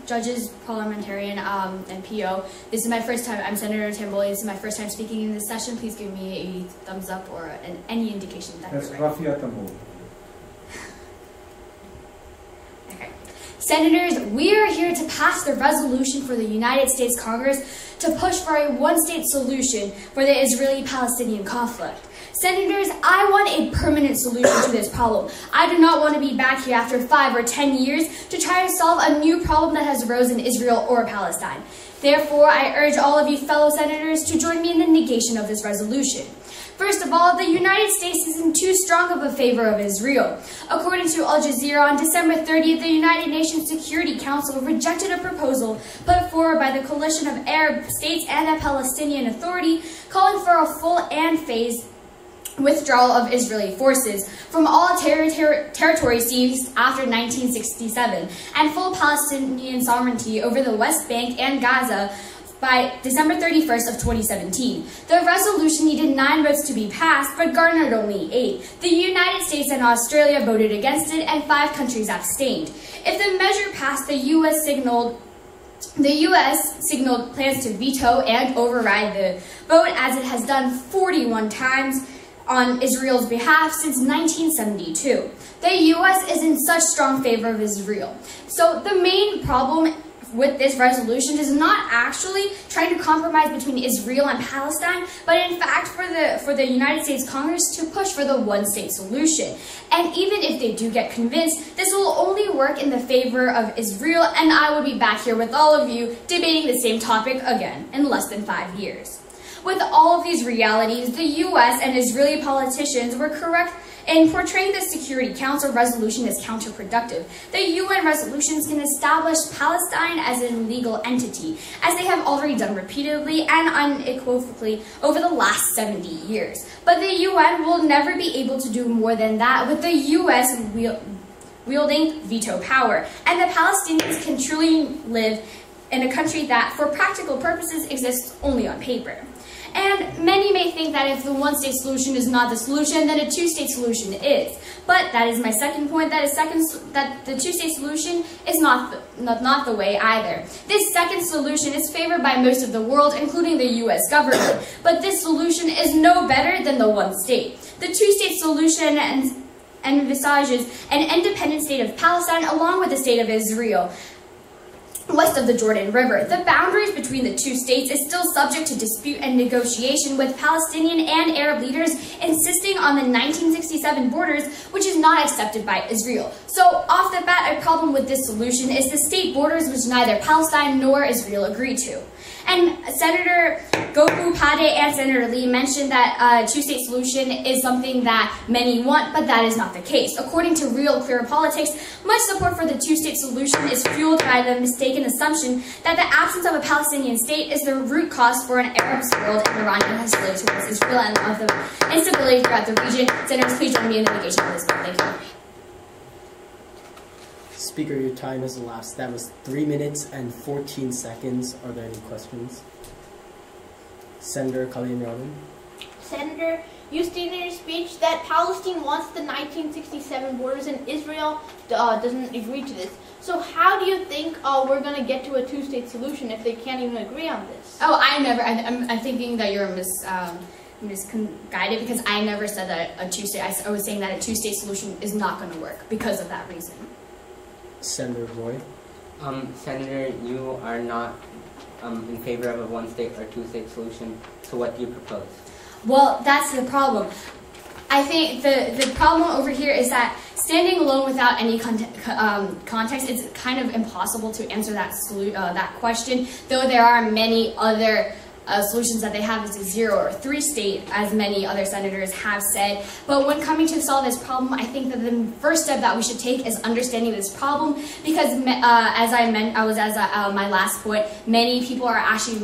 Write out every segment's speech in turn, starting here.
judges, parliamentarian, and PO. This is my first time. I'm Senator Tamboli. This is my first time speaking in this session. Please give me a thumbs up or any indication that That's you're right. Rafia Tamboli. Okay. Senators, we are here to pass the resolution for the United States Congress to push for a one-state solution for the Israeli-Palestinian conflict. Senators, I want a permanent solution to this problem. I do not want to be back here after 5 or 10 years to try to solve a new problem that has arose in Israel or Palestine. Therefore, I urge all of you fellow senators to join me in the negation of this resolution. First of all, the United States isn't too strong of a favor of Israel. According to Al Jazeera, on December 30th, the United Nations Security Council rejected a proposal put forward by the coalition of Arab states and the Palestinian Authority calling for a full and phased withdrawal of Israeli forces from all territory seized after 1967 and full Palestinian sovereignty over the West Bank and Gaza by December 31st of 2017. The resolution needed 9 votes to be passed, but garnered only 8. The United States and Australia voted against it, and 5 countries abstained. If the measure passed, the U.S. signaled plans to veto and override the vote, as it has done 41 times on Israel's behalf since 1972. The U.S. is in such strong favor of Israel. So the main problem with this resolution is not actually trying to compromise between Israel and Palestine, but in fact for the United States Congress to push for the one-state solution. And even if they do get convinced, this will only work in the favor of Israel, and I will be back here with all of you debating the same topic again in less than 5 years. With all of these realities, the U.S. and Israeli politicians were correct in portraying the Security Council resolution as counterproductive. The UN resolutions can establish Palestine as an legal entity, as they have already done repeatedly and unequivocally over the last 70 years. But the UN will never be able to do more than that, with the U.S. wielding veto power. And the Palestinians can truly live in a country that, for practical purposes, exists only on paper. And many may think that if the one-state solution is not the solution, then a two-state solution is. But that is my second point, that the two-state solution is not the way either. This second solution is favored by most of the world, including the U.S. government. But this solution is no better than the one-state. The two-state solution envisages an independent state of Palestine along with the state of Israel, west of the Jordan River. The boundaries between the two states is still subject to dispute and negotiation, with Palestinian and Arab leaders insisting on the 1967 borders, which is not accepted by Israel. So off the bat, a problem with this solution is the state borders which neither Palestine nor Israel agree to. And Senator Goku Pade and Senator Lee mentioned that a two-state solution is something that many want, but that is not the case. According to Real Clear Politics, much support for the two-state solution is fueled by the mistaken assumption that the absence of a Palestinian state is the root cause for an Arab-swirled and Iranian hostility towards Israel and of the instability throughout the region. Senators, please join me in the negation of this bill. Thank you. Speaker, your time has elapsed. That was 3 minutes and 14 seconds. Are there any questions? Senator Khalil Rahman. Senator, you stated in your speech that Palestine wants the 1967 borders and Israel doesn't agree to this. So how do you think we're going to get to a two-state solution if they can't even agree on this? Oh, I'm thinking that you're misguided, because I never said that a two-state, I was saying that a two-state solution is not going to work because of that reason. Senator Roy. Senator, you are not in favor of a one-state or two-state solution, so what do you propose? Well, that's the problem. I think the problem over here is that standing alone without any context, it's kind of impossible to answer that question, though there are many other solutions that they have is a 0 or 3-state, as many other senators have said. But when coming to solve this problem, I think that the first step that we should take is understanding this problem, because my last point, many people are actually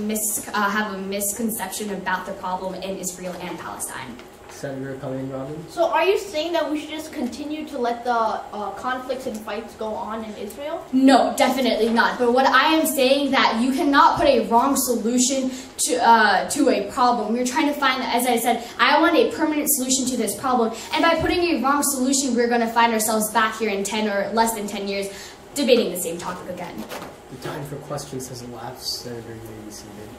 have a misconception about the problem in Israel and Palestine. Senator Khalil Rahman. So are you saying that we should just continue to let the conflicts and fights go on in Israel? No, definitely not. But what I am saying that you cannot put a wrong solution to a problem. We're trying to find, as I said, I want a permanent solution to this problem. And by putting a wrong solution, we're going to find ourselves back here in 10 or less than 10 years debating the same topic again. The time for questions has elapsed. Senator, you may be seated.